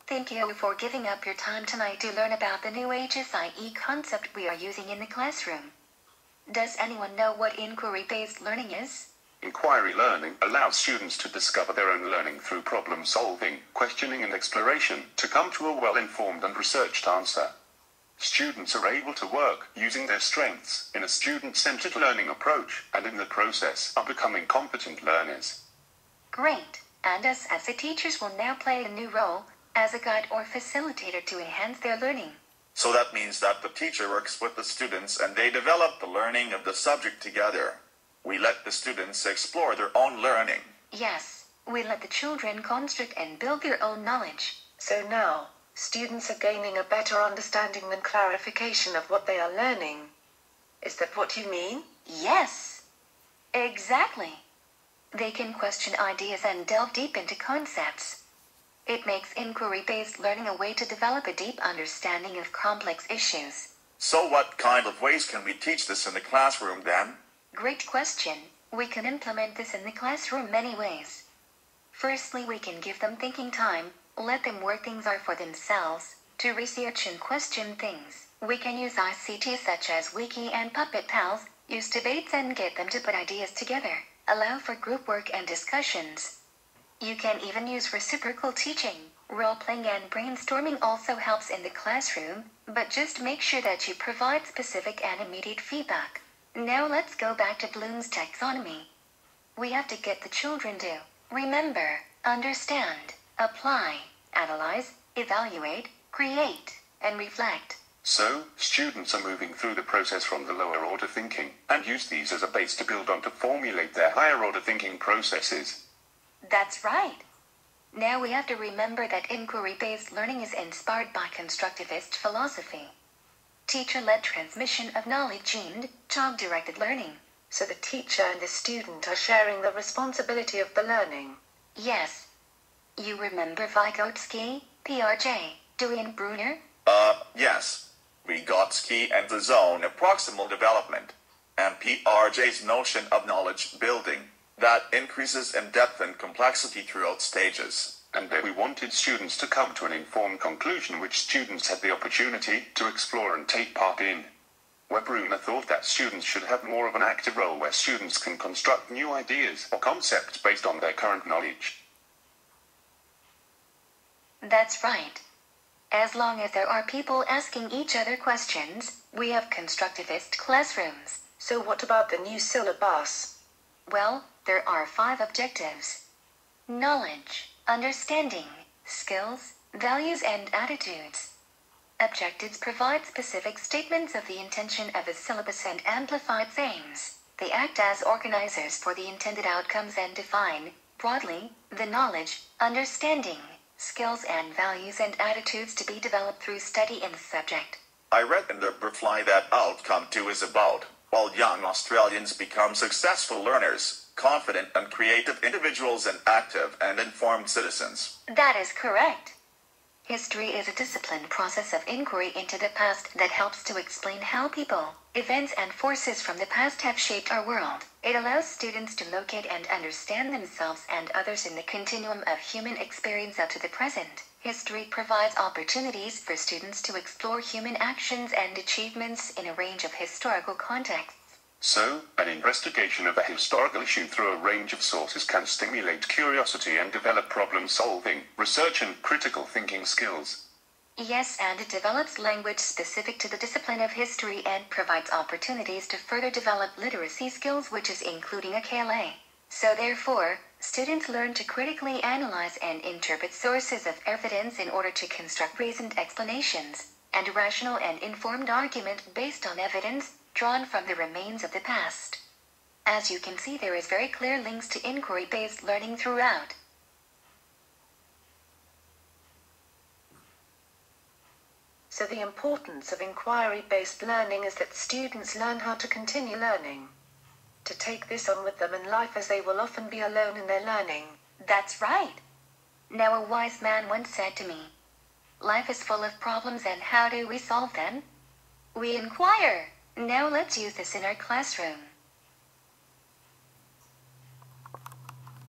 Thank you for giving up your time tonight to learn about the new HSIE concept we are using in the classroom. Does anyone know what inquiry-based learning is? Inquiry learning allows students to discover their own learning through problem solving, questioning and exploration to come to a well-informed and researched answer. Students are able to work using their strengths in a student-centered learning approach and in the process are becoming competent learners. Great, and us as the teachers will now play a new role as a guide or facilitator to enhance their learning. So that means that the teacher works with the students and they develop the learning of the subject together. We let the students explore their own learning. Yes, we let the children construct and build their own knowledge. So now, students are gaining a better understanding and clarification of what they are learning. Is that what you mean? Yes, exactly. They can question ideas and delve deep into concepts. It makes inquiry-based learning a way to develop a deep understanding of complex issues. So what kind of ways can we teach this in the classroom then? Great question. We can implement this in the classroom many ways. Firstly, we can give them thinking time, let them work things out for themselves, to research and question things. We can use ICT such as Wiki and Puppet Pals, use debates and get them to put ideas together, allow for group work and discussions. You can even use reciprocal teaching. Role-playing and brainstorming also helps in the classroom, but just make sure that you provide specific and immediate feedback. Now let's go back to Bloom's taxonomy. We have to get the children to remember, understand, apply, analyze, evaluate, create, and reflect. So, students are moving through the process from the lower order thinking and use these as a base to build on to formulate their higher order thinking processes. That's right. Now we have to remember that inquiry-based learning is inspired by constructivist philosophy. Teacher-led transmission of knowledge and child-directed learning. So the teacher and the student are sharing the responsibility of the learning. Yes. You remember Vygotsky, Piaget, Dewey and Bruner? Yes. Vygotsky and the zone of proximal development, and Piaget's notion of knowledge building. That increases in depth and complexity throughout stages. And then we wanted students to come to an informed conclusion which students had the opportunity to explore and take part in. Where Bruner thought that students should have more of an active role where students can construct new ideas or concepts based on their current knowledge. That's right. As long as there are people asking each other questions, we have constructivist classrooms. So what about the new syllabus? Well, there are 5 objectives: knowledge, understanding, skills, values, and attitudes. Objectives provide specific statements of the intention of a syllabus and amplify its aims. They act as organizers for the intended outcomes and define, broadly, the knowledge, understanding, skills, and values and attitudes to be developed through study in the subject. I read in the reply that outcome 2 is about while young Australians become successful learners, confident and creative individuals, and active and informed citizens. That is correct. History is a disciplined process of inquiry into the past that helps to explain how people, events, and forces from the past have shaped our world. It allows students to locate and understand themselves and others in the continuum of human experience up to the present. History provides opportunities for students to explore human actions and achievements in a range of historical contexts. So, an investigation of a historical issue through a range of sources can stimulate curiosity and develop problem-solving, research and critical thinking skills. Yes, and it develops language specific to the discipline of history and provides opportunities to further develop literacy skills, which is including a KLA. So therefore, students learn to critically analyze and interpret sources of evidence in order to construct reasoned explanations, and rational and informed argument based on evidence drawn from the remains of the past. As you can see, there is very clear links to inquiry-based learning throughout. So the importance of inquiry-based learning is that students learn how to continue learning. To take this on with them in life, as they will often be alone in their learning. That's right. Now, a wise man once said to me, "Life is full of problems, and how do we solve them? We inquire." Now let's use this in our classroom.